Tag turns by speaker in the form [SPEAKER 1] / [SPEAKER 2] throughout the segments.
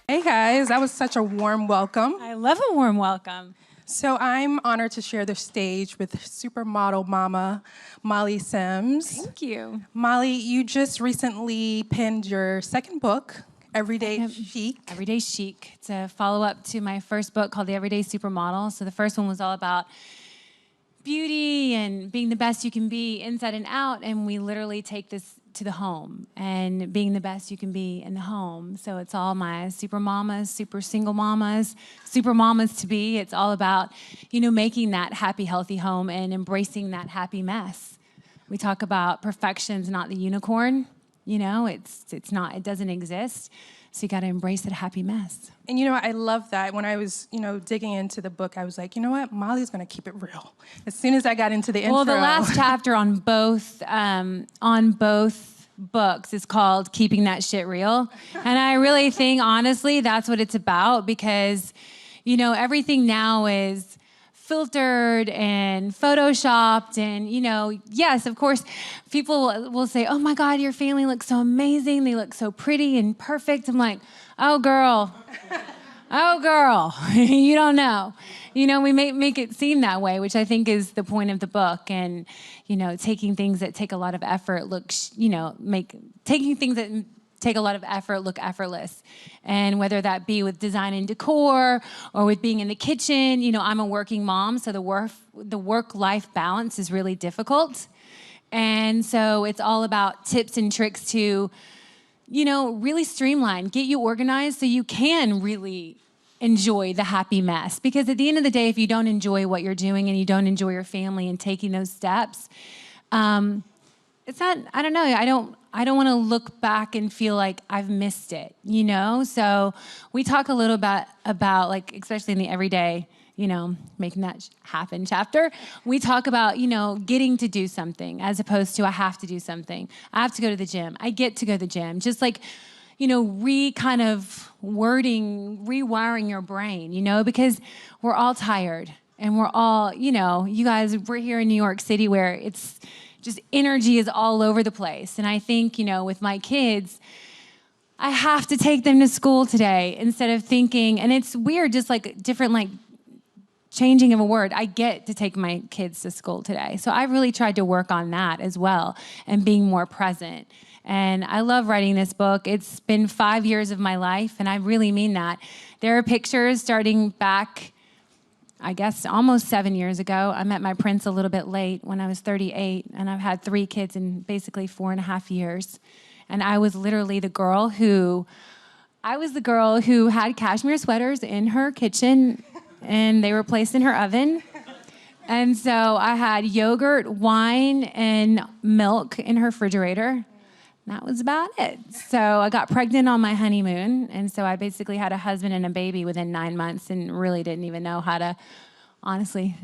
[SPEAKER 1] Hey guys, that was such a warm welcome.
[SPEAKER 2] I love a warm welcome.
[SPEAKER 1] So I'm honored to share the stage with supermodel mama, Molly Sims.
[SPEAKER 2] Thank you.
[SPEAKER 1] Molly, you just recently penned your second book, Everyday Chic.
[SPEAKER 2] Everyday Chic. It's a follow-up to my first book called The Everyday Supermodel. So the first one was all about beauty and being the best you can be inside and out, and we literally take this to the home and being the best you can be in the home. So it's all my super mamas, super single mamas, super mamas to be. It's all about, making that happy, healthy home and embracing that happy mess. We talk about perfection's not the unicorn. It's not, it doesn't exist. So you got to embrace that happy mess.
[SPEAKER 1] And I love that. When I was, digging into the book, I was like, you know what? Molly's going to keep it real. As soon as I got into the intro.
[SPEAKER 2] Well, the last chapter on both books is called Keeping That Shit Real. And I really think, honestly, that's what it's about because, everything now is filtered and photoshopped and, yes, of course, people will say, oh my God, your family looks so amazing. They look so pretty and perfect. I'm like, oh girl, you don't know. We make it seem that way, which I think is the point of the book. And, taking things that take a lot of effort taking things that take a lot of effort look effortless. And whether that be with design and decor or with being in the kitchen, I'm a working mom, so the work-life balance is really difficult. And so it's all about tips and tricks to, really streamline, get you organized so you can really enjoy the happy mess. Because at the end of the day, if you don't enjoy what you're doing and you don't enjoy your family and taking those steps, it's not, I don't know, I don't want to look back and feel like I've missed it, So we talk a little bit about like, especially in the everyday, making that happen chapter, we talk about, getting to do something as opposed to I have to do something. I have to go to the gym. I get to go to the gym. Just like, rewiring your brain, because we're all tired and we're all, you guys, we're here in New York City where it's just energy is all over the place. And I think, with my kids, I have to take them to school today instead of thinking, and it's weird, just like different, like changing of a word. I get to take my kids to school today. So I really tried to work on that as well and being more present. And I love writing this book. It's been 5 years of my life, and I really mean that. There are pictures starting back, I guess, almost 7 years ago. I met my prince a little bit late when I was 38, and I've had 3 kids in basically 4.5 years. And I was literally the girl who had cashmere sweaters in her kitchen, and they were placed in her oven. And so I had yogurt, wine, and milk in her refrigerator. That was about it. So I got pregnant on my honeymoon, and so I basically had a husband and a baby within 9 months and really didn't even know how to, honestly,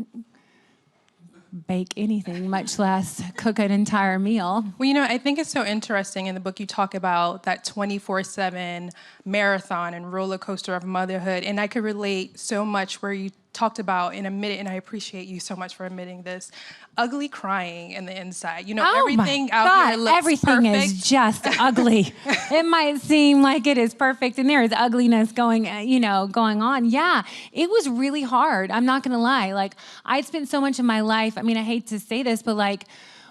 [SPEAKER 2] bake anything, much less cook an entire meal.
[SPEAKER 1] Well, I think it's so interesting. In the book, you talk about that 24/7 marathon and roller coaster of motherhood, and I could relate so much where you talked about in a minute, and I appreciate you so much for admitting this, ugly crying in the inside. Everything out here looks
[SPEAKER 2] everything
[SPEAKER 1] perfect.
[SPEAKER 2] is just ugly. It might seem like it is perfect, and there is ugliness going on. Yeah, it was really hard. I'm not gonna lie. Like, I'd spent so much of my life, I hate to say this, but like,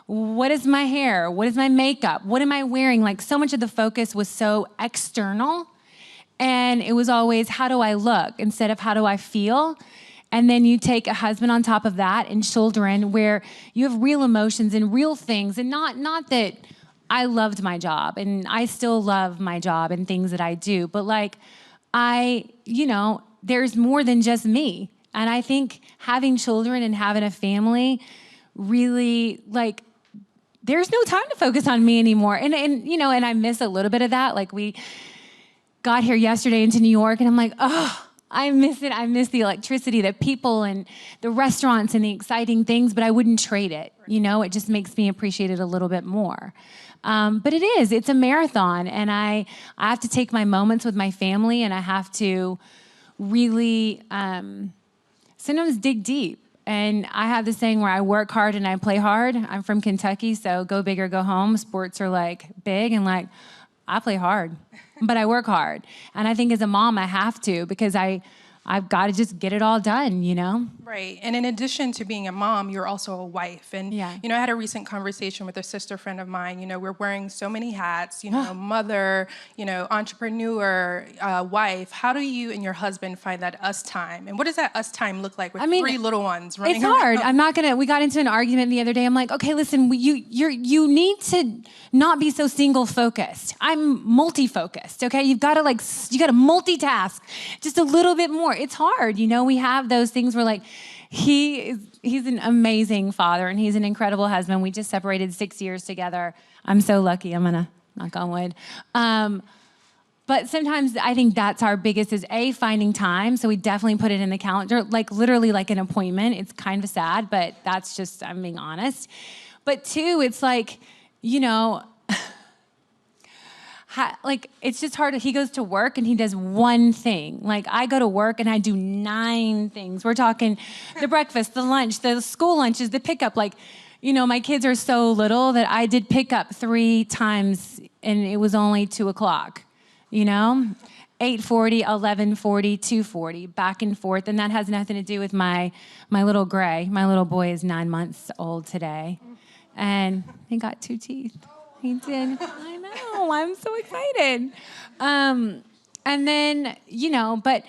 [SPEAKER 2] what is my hair? What is my makeup? What am I wearing? Like, so much of the focus was so external, and it was always, how do I look instead of how do I feel? And then you take a husband on top of that and children where you have real emotions and real things. And not that I loved my job and I still love my job and things that I do. But like, there's more than just me. And I think having children and having a family really, like, there's no time to focus on me anymore. And I miss a little bit of that. Like, we got here yesterday into New York and I'm like, oh, I miss it. I miss the electricity, the people, and the restaurants and the exciting things, but I wouldn't trade it. It just makes me appreciate it a little bit more. But it's a marathon, and I have to take my moments with my family, and I have to really sometimes dig deep. And I have this saying where I work hard and I play hard. I'm from Kentucky, so go big or go home. Sports are like big, and like, I play hard, but I work hard. And I think as a mom, I have to, because I've got to just get it all done, you know?
[SPEAKER 1] Right. And in addition to being a mom, you're also a wife. And,
[SPEAKER 2] Yeah.
[SPEAKER 1] I had a recent conversation with a sister friend of mine. We're wearing so many hats, mother, entrepreneur, wife. How do you and your husband find that us time? And what does that us time look like with 3 little ones running
[SPEAKER 2] It's hard.
[SPEAKER 1] around?
[SPEAKER 2] We got into an argument the other day. I'm like, okay, listen, you need to not be so single focused. I'm multi-focused, okay? You got to multitask just a little bit more. It's hard. We have those things where he's an amazing father and he's an incredible husband. We just separated 6 years together. I'm so lucky. I'm going to knock on wood. But sometimes I think that's our biggest is finding time. So we definitely put it in the calendar, literally like an appointment. It's kind of sad, but that's just, I'm being honest. But 2, it's it's just hard. He goes to work and he does one thing. I go to work and I do 9 things. We're talking the breakfast, the lunch, the school lunches, the pickup. My kids are so little that I did pickup 3 times and it was only 2:00, 8:40, 11:40, 2:40, back and forth. And that has nothing to do with my little gray. My little boy is 9 months old today. And he got 2 teeth. He did. I know. I'm so excited. And then, but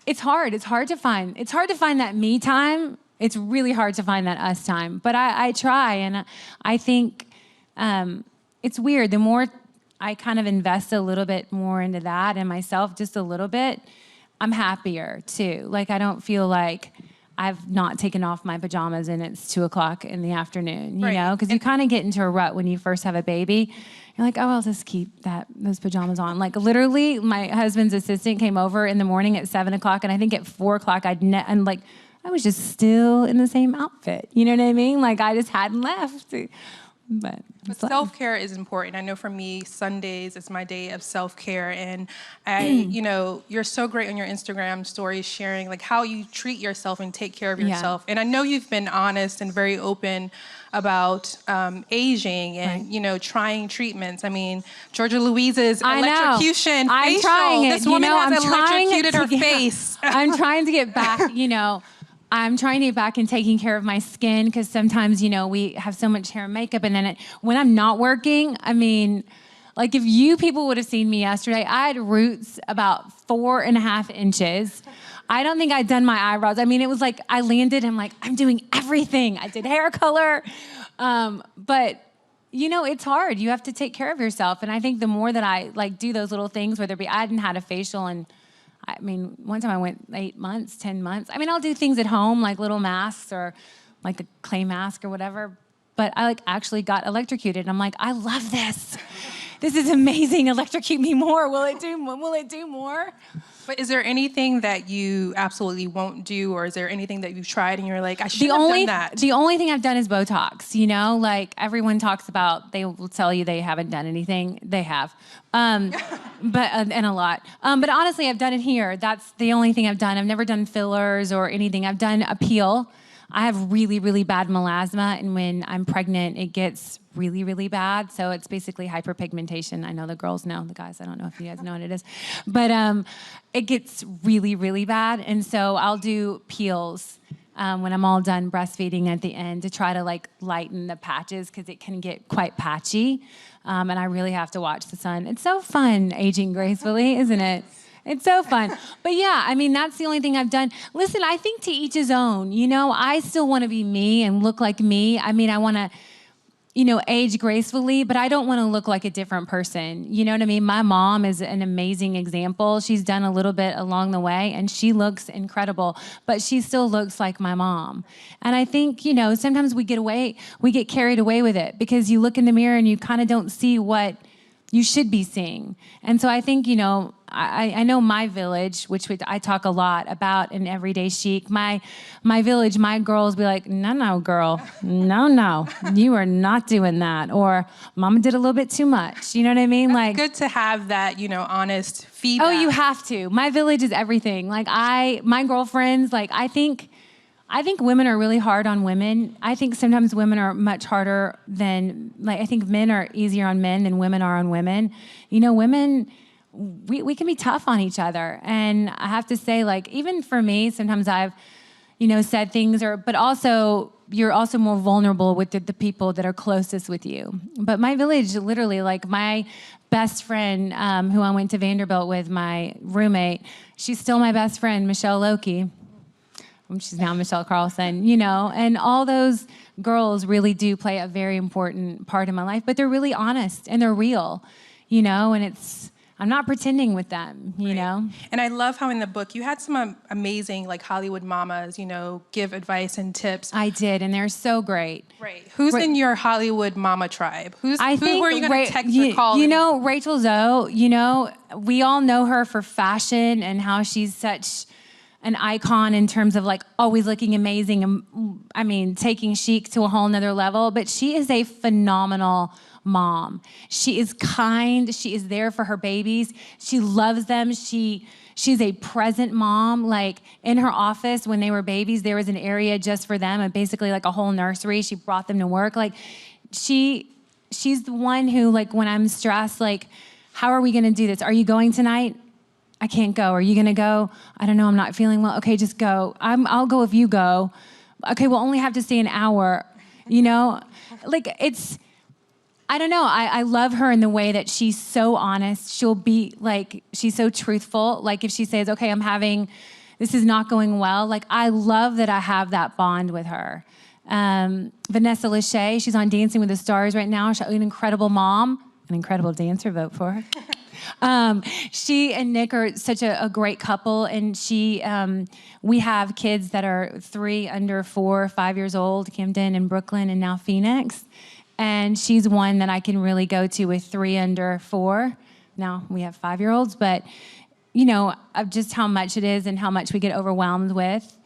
[SPEAKER 2] it's hard. It's hard to find that me time. It's really hard to find that us time. But I try, and I think it's weird. The more I kind of invest a little bit more into that and myself, just a little bit, I'm happier too. I don't feel like I've not taken off my pajamas and it's 2:00 in the afternoon, you know? Because you kind of get into a rut when you first have a baby. You're like, oh, I'll just keep those pajamas on. Literally, my husband's assistant came over in the morning at 7:00, and I think at 4:00 I was just still in the same outfit. You know what I mean? I just hadn't left. But
[SPEAKER 1] self-care is important. I know for me, Sundays is my day of self-care. And you're so great on your Instagram stories sharing how you treat yourself and take care of yourself. And I know you've been honest and very open about aging and, trying treatments. I mean, Georgia Louise's electrocution facial.
[SPEAKER 2] I'm trying it.
[SPEAKER 1] This woman has electrocuted her face.
[SPEAKER 2] I'm trying to get back, I'm trying to get back and taking care of my skin because sometimes, we have so much hair and makeup. And then when I'm not working, if you people would have seen me yesterday, I had roots about 4.5 inches. I don't think I'd done my eyebrows. It was I landed, I'm doing everything. I did hair color. But, it's hard. You have to take care of yourself. And I think the more that I do those little things, whether it be, I hadn't had a facial and one time I went 8 months, 10 months. I'll do things at home, like little masks or a clay mask or whatever. But I actually got electrocuted. I'm I love this. This is amazing. Electrocute me more. Will it do more?
[SPEAKER 1] But is there anything that you absolutely won't do, or is there anything that you've tried and you're I shouldn't have done that?
[SPEAKER 2] The only thing I've done is Botox, everyone talks about, they will tell you they haven't done anything. They have, but and a lot. But honestly, I've done it here. That's the only thing I've done. I've never done fillers or anything. I've done a peel. I have really, really bad melasma, and when I'm pregnant, it gets really, really bad. So it's basically hyperpigmentation. I know the girls know, the guys, I don't know if you guys know what it is. But it gets really, really bad. And so I'll do peels when I'm all done breastfeeding at the end to try to lighten the patches because it can get quite patchy. And I really have to watch the sun. It's so fun aging gracefully, isn't it? It's so fun. But yeah, that's the only thing I've done. Listen, I think to each his own. I still want to be me and look like me. I want to, age gracefully, but I don't want to look like a different person. You know what I mean? My mom is an amazing example. She's done a little bit along the way, and she looks incredible, but she still looks like my mom. And I think, sometimes we get carried away with it because you look in the mirror and you kind of don't see what you should be seeing. And so I think, I know my village, which I talk a lot about in Everyday Chic. My village, my girls be like, no, girl, no, you are not doing that. Or mama did a little bit too much. You know what I mean?
[SPEAKER 1] It's good to have that, honest feedback.
[SPEAKER 2] Oh, you have to. My village is everything. My girlfriends, I think I think women are really hard on women. I think sometimes women are much harder than, I think men are easier on men than women are on women. Women, we can be tough on each other. And I have to say, even for me, sometimes I've, said things, but also, you're also more vulnerable with the people that are closest with you. But my village, literally, my best friend, who I went to Vanderbilt with, my roommate, she's still my best friend, Michelle Loki. She's now Michelle Carlson, and all those girls really do play a very important part in my life, but they're really honest and they're real, and I'm not pretending with them, know?
[SPEAKER 1] And I love how in the book you had some amazing Hollywood mamas, give advice and tips.
[SPEAKER 2] I did, and they're so great.
[SPEAKER 1] Right. Who's in your Hollywood mama tribe? Who are you going to text or call?
[SPEAKER 2] Rachel Zoe, we all know her for fashion and how she's such an icon in terms of always looking amazing and taking Chic to a whole nother level, but she is a phenomenal mom. She is kind. She is there for her babies. She loves them. She's a present mom. In her office when they were babies, there was an area just for them and basically a whole nursery. She brought them to work. She's the one who when I'm stressed, how are we going to do this? Are you going tonight? I can't go. Are you going to go? I don't know. I'm not feeling well. Okay, just go. I'll go if you go. Okay, we'll only have to stay an hour. I don't know. I love her in the way that she's so honest. She'll be she's so truthful. If she says, okay, this is not going well. I love that I have that bond with her. Vanessa Lachey, she's on Dancing with the Stars right now. She's an incredible mom, an incredible dancer. Vote for her. She and Nick are such a great couple, and we have kids that are 3 under 4, 5 years old, Camden and Brooklyn, and now Phoenix. And she's one that I can really go to with 3 under 4. Now we have 5-year-olds, but of just how much it is and how much we get overwhelmed with.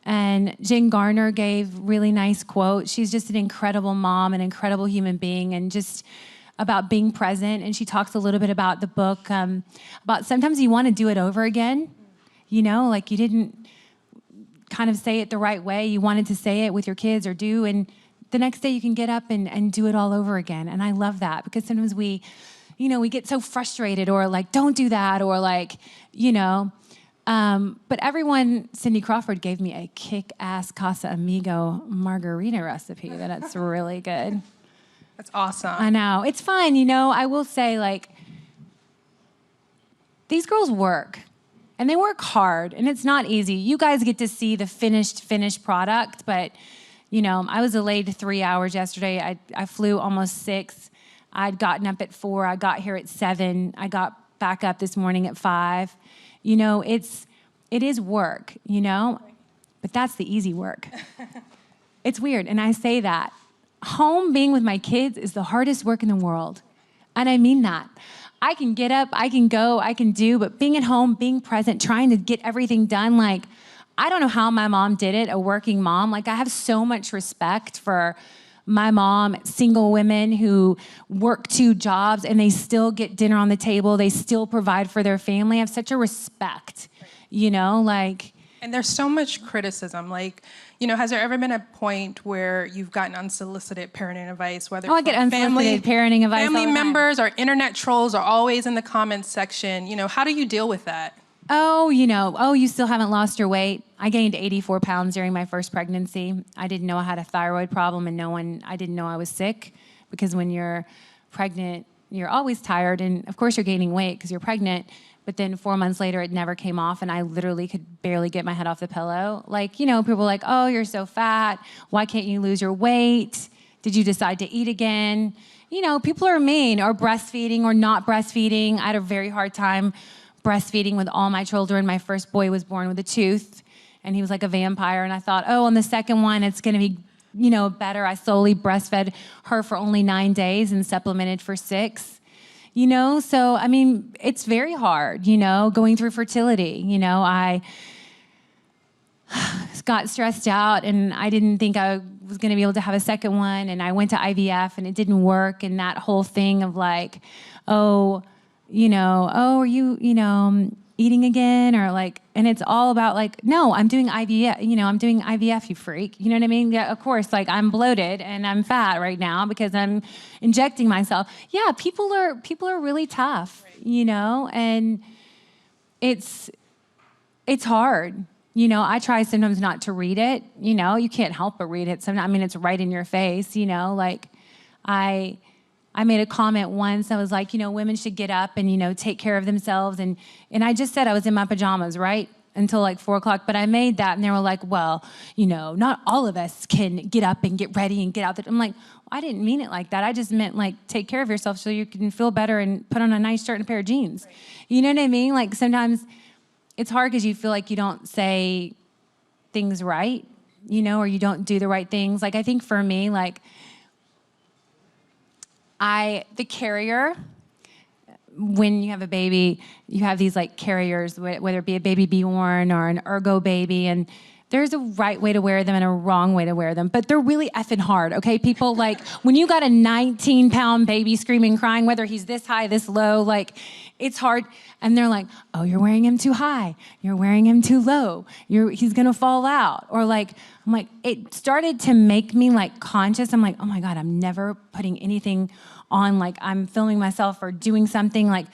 [SPEAKER 2] And Jen Garner gave really nice quotes. She's just an incredible mom, an incredible human being, and just about being present. And she talks a little bit about the book, about sometimes you want to do it over again. You didn't kind of say it the right way. You wanted to say it with your kids and the next day you can get up and do it all over again. And I love that because sometimes we get so frustrated or don't do that or but everyone, Cindy Crawford gave me a kick-ass Casa Amigo margarita recipe that's really good.
[SPEAKER 1] That's awesome.
[SPEAKER 2] I know. It's fun, I will say, these girls work. And they work hard, and it's not easy. You guys get to see the finished product, but, I was delayed 3 hours yesterday. I flew almost 6. I'd gotten up at 4. I got here at 7. I got back up this morning at 5. It is work, but that's the easy work. It's weird, and I say that. Home, being with my kids, is the hardest work in the world. And I mean that. I can get up, I can go, I can do, but being at home, being present, trying to get everything done, I don't know how my mom did it, a working mom. I have so much respect for my mom, single women who work 2 jobs and they still get dinner on the table. They still provide for their family. I have such a respect,
[SPEAKER 1] And there's so much criticism. Has there ever been a point where you've gotten unsolicited parenting advice, whether
[SPEAKER 2] I get unsolicited parenting advice
[SPEAKER 1] family
[SPEAKER 2] all the time.
[SPEAKER 1] members or internet trolls are always in the comments section. How do you deal with that?
[SPEAKER 2] Oh, you still haven't lost your weight. I gained 84 pounds during my first pregnancy. I didn't know I had a thyroid problem, and I didn't know I was sick, because when you're pregnant, you're always tired, and of course you're gaining weight because you're pregnant. But then 4 months later, it never came off, and I literally could barely get my head off the pillow. People are like, oh, you're so fat. Why can't you lose your weight? Did you decide to eat again? People are mean, or breastfeeding or not breastfeeding. I had a very hard time breastfeeding with all my children. My first boy was born with a tooth, and he was like a vampire. And I thought, on the second one, it's going to be, better. I slowly breastfed her for only 9 days and supplemented for 6. So, it's very hard, going through fertility. I got stressed out, and I didn't think I was going to be able to have a second one, and I went to IVF, and it didn't work, and that whole thing of are you, eating again, or like, and it's all about like, no, I'm doing IVF, I'm doing IVF, you freak. You know what I mean? Yeah, of course, like I'm bloated and I'm fat right now because I'm injecting myself. Yeah, people are really tough, and it's hard. I try sometimes not to read it. You can't help but read it. Sometimes, I mean, it's right in your face. Like I made a comment once. I was like, women should get up and take care of themselves. And I just said I was in my pajamas, right, until like 4 o'clock. But I made that, and they were like, well, not all of us can get up and get ready and get out there. I'm like, I didn't mean it like that. I just meant like take care of yourself so you can feel better and put on a nice shirt and a pair of jeans. Right. You know what I mean? Like sometimes it's hard because you feel like you don't say things right, or you don't do the right things. Like I think for me, like the carrier, when you have a baby, you have these like carriers, whether it be a baby Bjorn or an ergo baby, and there's a right way to wear them and a wrong way to wear them, but they're really effing hard, okay, people? Like when you got a 19-pound baby screaming, crying, whether he's this high, this low, like it's hard. And they're like, oh, you're wearing him too high. You're wearing him too low. He's gonna fall out. Or like, I'm like, it started to make me like conscious. I'm like, oh my God, I'm never putting anything on. Like I'm filming myself or doing something like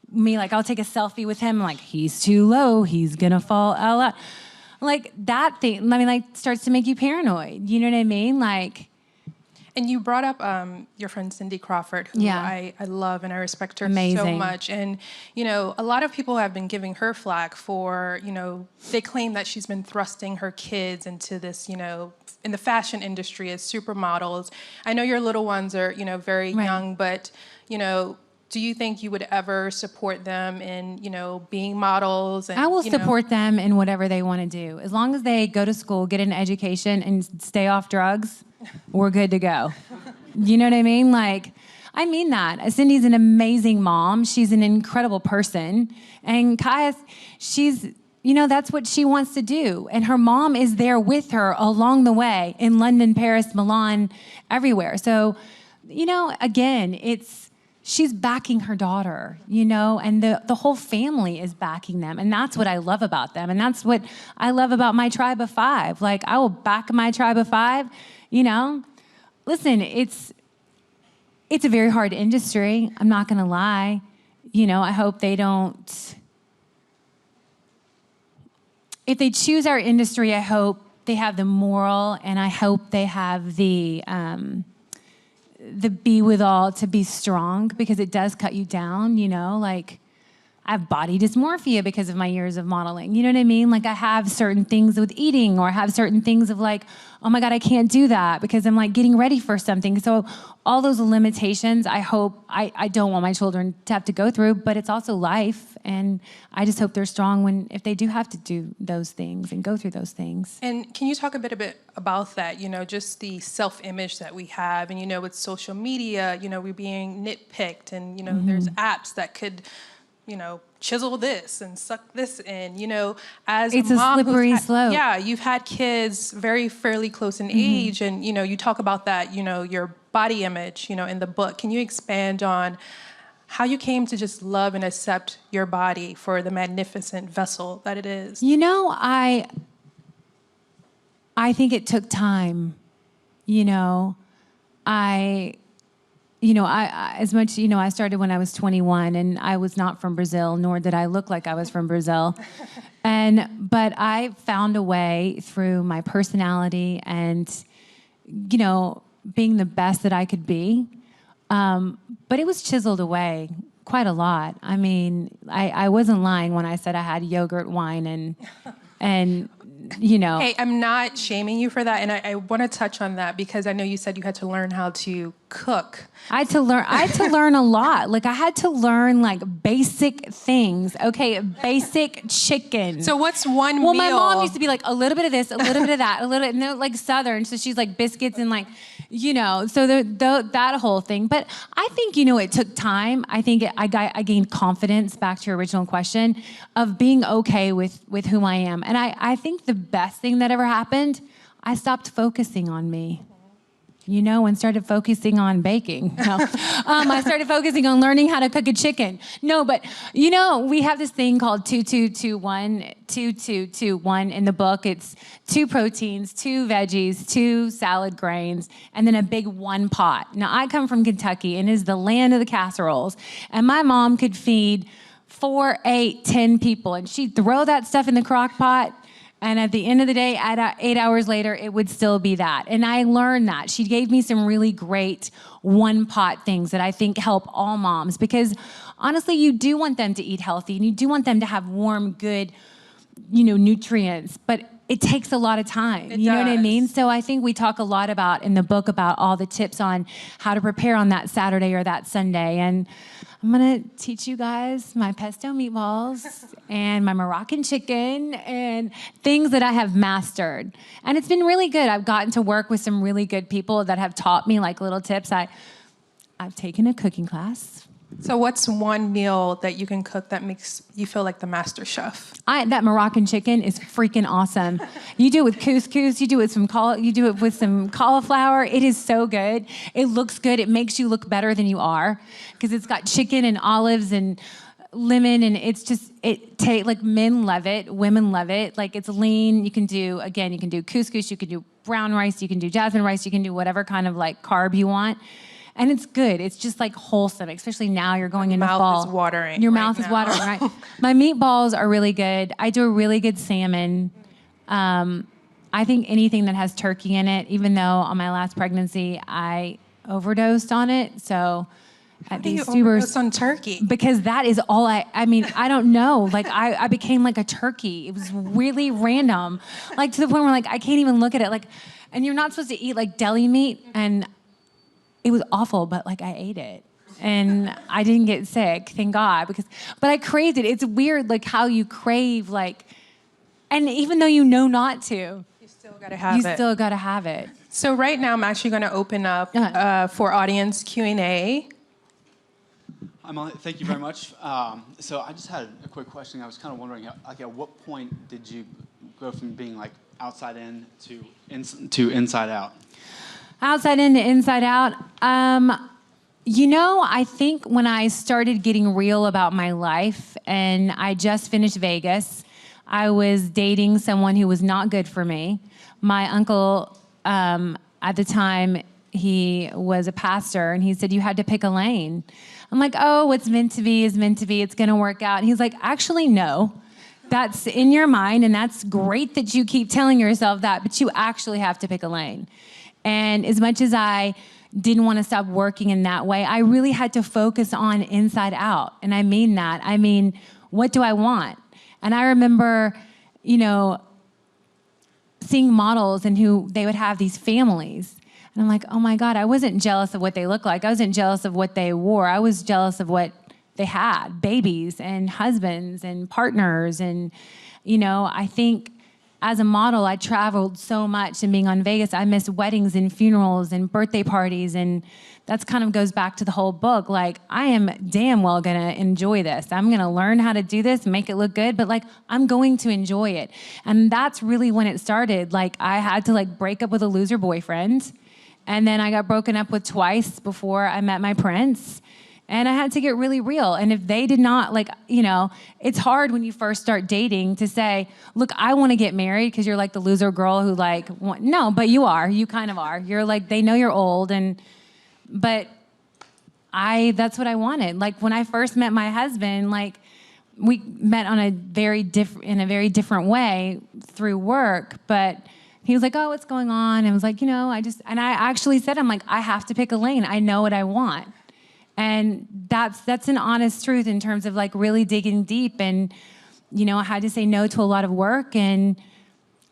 [SPEAKER 2] me, like I'll take a selfie with him. I'm like, he's too low. He's gonna fall out. Like that thing, I mean, like starts to make you paranoid. You know what I mean? Like,
[SPEAKER 1] and you brought up your friend Cindy Crawford, who I love and I respect her so much. And, a lot of people have been giving her flack for, they claim that she's been thrusting her kids into this, in the fashion industry as supermodels. I know your little ones are, very young, but, do you think you would ever support them in, being models? And,
[SPEAKER 2] I will support them in whatever they want to do. As long as they go to school, get an education, and stay off drugs, we're good to go. You know what I mean? Like, I mean that. Cindy's an amazing mom. She's an incredible person. And Kaya, she's, that's what she wants to do. And her mom is there with her along the way in London, Paris, Milan, everywhere. So, again, she's backing her daughter, and the whole family is backing them. And that's what I love about them. And that's what I love about my tribe of 5. Like, I will back my tribe of 5, Listen, it's a very hard industry. I'm not going to lie. I hope they don't. If they choose our industry, I hope they have the moral, and I hope they have the be with all to be strong, because it does cut you down, like I have body dysmorphia because of my years of modeling. You know what I mean? Like I have certain things with eating, or I have certain things of like, oh my God, I can't do that because I'm like getting ready for something. So all those limitations, I don't want my children to have to go through, but it's also life. And I just hope they're strong if they do have to do those things and go through those things.
[SPEAKER 1] And can you talk a bit about that, just the self-image that we have, and with social media, we're being nitpicked, and, there's apps that could, chisel this and suck this in, as
[SPEAKER 2] it's
[SPEAKER 1] a mom
[SPEAKER 2] a slippery slope.
[SPEAKER 1] Yeah, you've had kids fairly close in age, and, you talk about that, your body image, in the book. Can you expand on how you came to just love and accept your body for the magnificent vessel that it is?
[SPEAKER 2] I think it took time. I started when I was 21, and I was not from Brazil, nor did I look like I was from Brazil. But I found a way through my personality and, being the best that I could be. But it was chiseled away quite a lot. I mean, I wasn't lying when I said I had yogurt, wine, and
[SPEAKER 1] Hey, I'm not shaming you for that, and I want to touch on that because I know you said you had to learn how to cook.
[SPEAKER 2] I had to learn a lot. Like I had to learn like basic things. Okay, basic chicken.
[SPEAKER 1] So what's one meal?
[SPEAKER 2] Well, my mom used to be like a little bit of this, a little bit of that, a little bit, and they're like Southern, so she's like biscuits and like, so that whole thing. But I think it took time. I think I gained confidence, back to your original question, of being okay with who I am. And I think the best thing that ever happened, I stopped focusing on me. and started focusing on baking. No. I started focusing on learning how to cook a chicken. No, but we have this thing called 2221, 2221 in the book. It's 2 proteins, 2 veggies, 2 salad grains, and then a big 1 pot. Now, I come from Kentucky, and it is the land of the casseroles. And my mom could feed 4, 8, 10 people, and she'd throw that stuff in the crock pot. And at the end of the day, 8 hours later, it would still be that. And I learned that. She gave me some really great 1-pot things that I think help all moms, because honestly, you do want them to eat healthy, and you do want them to have warm, good, nutrients, but it takes a lot of time. You know what I mean? So I think we talk a lot about in the book about all the tips on how to prepare on that Saturday or that Sunday. And I'm gonna teach you guys my pesto meatballs and my Moroccan chicken and things that I have mastered. And it's been really good. I've gotten to work with some really good people that have taught me like little tips. I've taken a cooking class.
[SPEAKER 1] So what's one meal that you can cook that makes you feel like the master chef?
[SPEAKER 2] That Moroccan chicken is freaking awesome. You do it with couscous, you do it with some cauliflower. It is so good. It looks good. It makes you look better than you are because it's got chicken and olives and lemon, and like men love it, women love it. Like it's lean. You can do couscous, you can do brown rice, you can do jasmine rice, you can do whatever kind of like carb you want. And it's good. It's just like wholesome, especially now you're going into fall.
[SPEAKER 1] Your mouth is watering.
[SPEAKER 2] Your mouth is watering, right? My meatballs are really good. I do a really good salmon. I think anything that has turkey in it, even though on my last pregnancy, I overdosed on it. So at these
[SPEAKER 1] overdose on turkey?
[SPEAKER 2] Because that is all I don't know. Like I became like a turkey. It was really random. Like to the point where like I can't even look at it. Like, and you're not supposed to eat like deli meat, and it was awful, but like I ate it and I didn't get sick, thank God, but I craved it. It's weird like how you crave and even though you know not to,
[SPEAKER 1] you still gotta have it. So right now I'm actually gonna open up for audience Q&A.
[SPEAKER 3] Thank you very much. So I just had a quick question. I was kind of wondering, at what point did you go from being like outside in to inside out?
[SPEAKER 2] Outside in to inside out. I think when I started getting real about my life, and I just finished Vegas, I was dating someone who was not good for me. My uncle, at the time, he was a pastor, and he said, you had to pick a lane. I'm like, oh, what's meant to be is meant to be. It's going to work out. And he's like, actually, no. That's in your mind, and that's great that you keep telling yourself that, but you actually have to pick a lane. And as much as I didn't want to stop working in that way, I really had to focus on inside out. And I mean that. I mean, what do I want? And I remember, seeing models and who they would have these families. And I'm like, oh my God, I wasn't jealous of what they looked like. I wasn't jealous of what they wore. I was jealous of what they had, babies and husbands and partners. And, I think as a model, I traveled so much, and being on Vegas, I missed weddings and funerals and birthday parties, and that's kind of goes back to the whole book. Like, I am damn well gonna enjoy this. I'm gonna learn how to do this, make it look good, but like, I'm going to enjoy it. And that's really when it started. Like, I had to like break up with a loser boyfriend, and then I got broken up with twice before I met my prince. And I had to get really real. And if they did not, it's hard when you first start dating to say, look, I want to get married, because you're like the loser girl who no, but you are. You kind of are. You're like, they know you're old. But that's what I wanted. Like when I first met my husband, like we met in a very different way through work. But he was like, oh, what's going on? And I was like, and I actually said, I'm like, I have to pick a lane. I know what I want. And that's an honest truth in terms of like really digging deep. And, I had to say no to a lot of work, and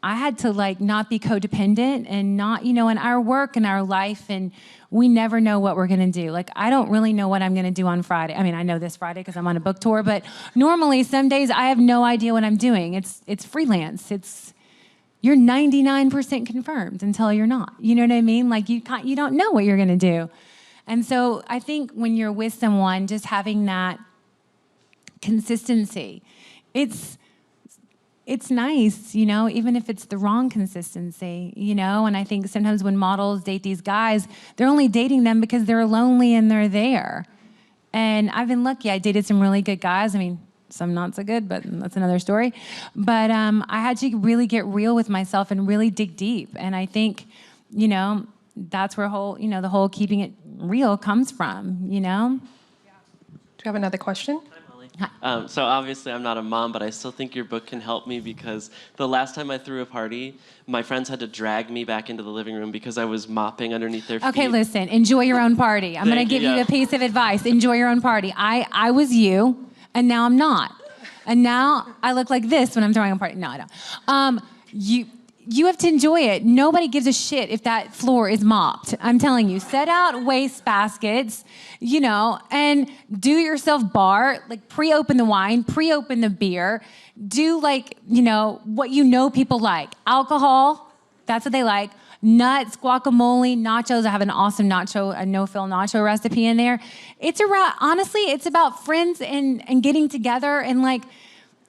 [SPEAKER 2] I had to like not be codependent and not, in our work and our life, and we never know what we're gonna do. Like, I don't really know what I'm gonna do on Friday. I mean, I know this Friday because I'm on a book tour, but normally some days I have no idea what I'm doing. It's freelance. You're 99% confirmed until you're not. You know what I mean? Like you don't know what you're gonna do. And so I think when you're with someone, just having that consistency, it's it's nice, even if it's the wrong consistency, and I think sometimes when models date these guys, they're only dating them because they're lonely and they're there. And I've been lucky. I dated some really good guys. I mean, some not so good, but that's another story. But I had to really get real with myself and really dig deep. And I think, that's where the whole keeping it real comes from,
[SPEAKER 1] Do you have another question?
[SPEAKER 4] So obviously I'm not a mom, but I still think your book can help me because the last time I threw a party, my friends had to drag me back into the living room because I was mopping underneath their feet.
[SPEAKER 2] Okay, listen, enjoy your own party. I'm going to give you a piece of advice. Enjoy your own party. I was you, and now I'm not. And now I look like this when I'm throwing a party. No, I don't. You have to enjoy it. Nobody gives a shit if that floor is mopped. I'm telling you, set out waste baskets, and do yourself bar, like pre-open the wine, pre-open the beer, do what people like. Alcohol, that's what they like. Nuts, guacamole, nachos. I have an awesome a no-fill nacho recipe in there. It's about friends and getting together and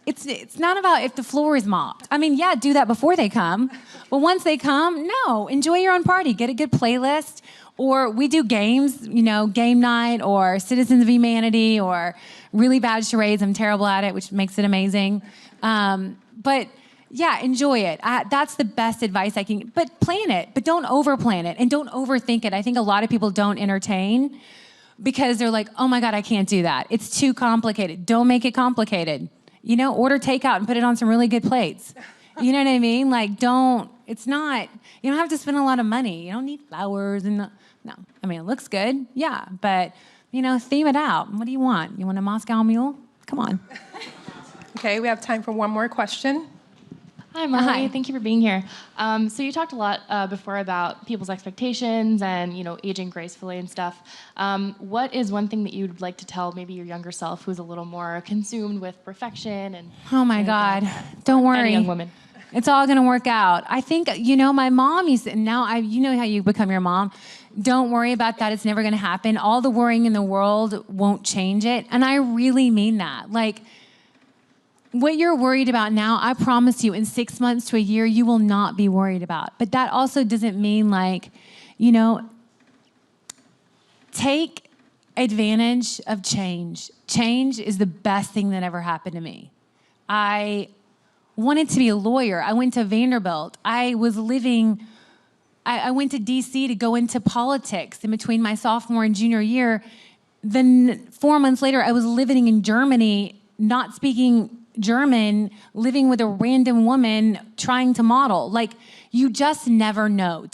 [SPEAKER 2] It's not about if the floor is mopped. I mean, yeah, do that before they come. But once they come, no, enjoy your own party. Get a good playlist. Or we do games, game night or Citizens of Humanity or really bad charades. I'm terrible at it, which makes it amazing. But yeah, enjoy it. That's the best advice I can. But plan it, but don't over-plan it and don't overthink it. I think a lot of people don't entertain because they're like, oh my God, I can't do that. It's too complicated. Don't make it complicated. Order takeout and put it on some really good plates. You know what I mean? You don't have to spend a lot of money. You don't need flowers no. I mean, it looks good, yeah, but, theme it out. What do you want? You want a Moscow Mule? Come on.
[SPEAKER 1] Okay, we have time for one more question.
[SPEAKER 5] Hi, Molly.
[SPEAKER 2] Hi.
[SPEAKER 5] Thank you for being here. So you talked a lot before about people's expectations and, aging gracefully and stuff. What is one thing that you'd like to tell maybe your younger self who's a little more consumed with perfection and...
[SPEAKER 2] Oh, my God. Don't worry.
[SPEAKER 5] Any young woman.
[SPEAKER 2] It's all going to work out. I think, my mom used to, now you know how you become your mom. Don't worry about that. It's never going to happen. All the worrying in the world won't change it. And I really mean that. What you're worried about now, I promise you, in 6 months to a year, you will not be worried about. But that also doesn't mean take advantage of change. Change is the best thing that ever happened to me. I wanted to be a lawyer. I went to Vanderbilt. I went to DC to go into politics in between my sophomore and junior year. Then 4 months later, I was living in Germany, not speaking German, living with a random woman trying to model. You just never know.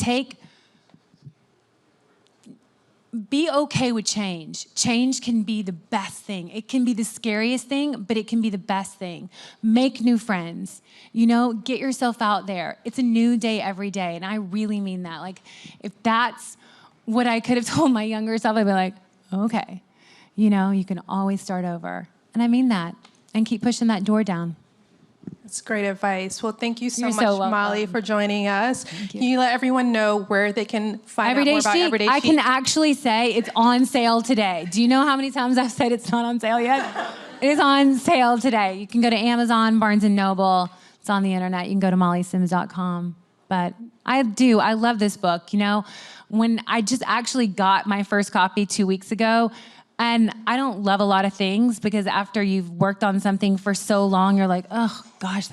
[SPEAKER 2] Be okay with change. Change can be the best thing. It can be the scariest thing, but it can be the best thing. Make new friends. Get yourself out there. It's a new day every day, and I really mean that. If that's what I could have told my younger self, I'd be like, okay, you can always start over. And I mean that. And keep pushing that door down.
[SPEAKER 1] That's great advice. Well, thank you so
[SPEAKER 2] You're
[SPEAKER 1] much,
[SPEAKER 2] so welcome.
[SPEAKER 1] Molly, for joining us.
[SPEAKER 2] Thank you.
[SPEAKER 1] Can you let everyone know where they can find out more about
[SPEAKER 2] Chic.
[SPEAKER 1] Everyday
[SPEAKER 2] I
[SPEAKER 1] Chic?
[SPEAKER 2] can actually say it's on sale today. Do you know how many times I've said it's not on sale yet? It is on sale today. You can go to Amazon, Barnes & Noble. It's on the internet. You can go to mollysims.com. But I love this book. When I just actually got my first copy 2 weeks ago, and I don't love a lot of things because after you've worked on something for so long, you're like, oh gosh,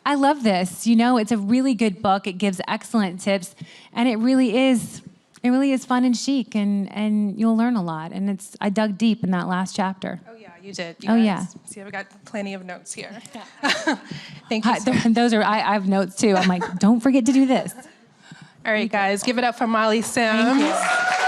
[SPEAKER 2] I love this. It's a really good book. It gives excellent tips, and it really is fun and chic, and you'll learn a lot. And I dug deep in that last chapter.
[SPEAKER 1] Oh, yeah, you did.
[SPEAKER 2] Yeah.
[SPEAKER 1] See, I've got plenty of notes here. Thank you so much.
[SPEAKER 2] Those are, I have notes too. I'm like, don't forget to do this.
[SPEAKER 1] All right, guys, give it up for Molly Sims.
[SPEAKER 2] Thank you.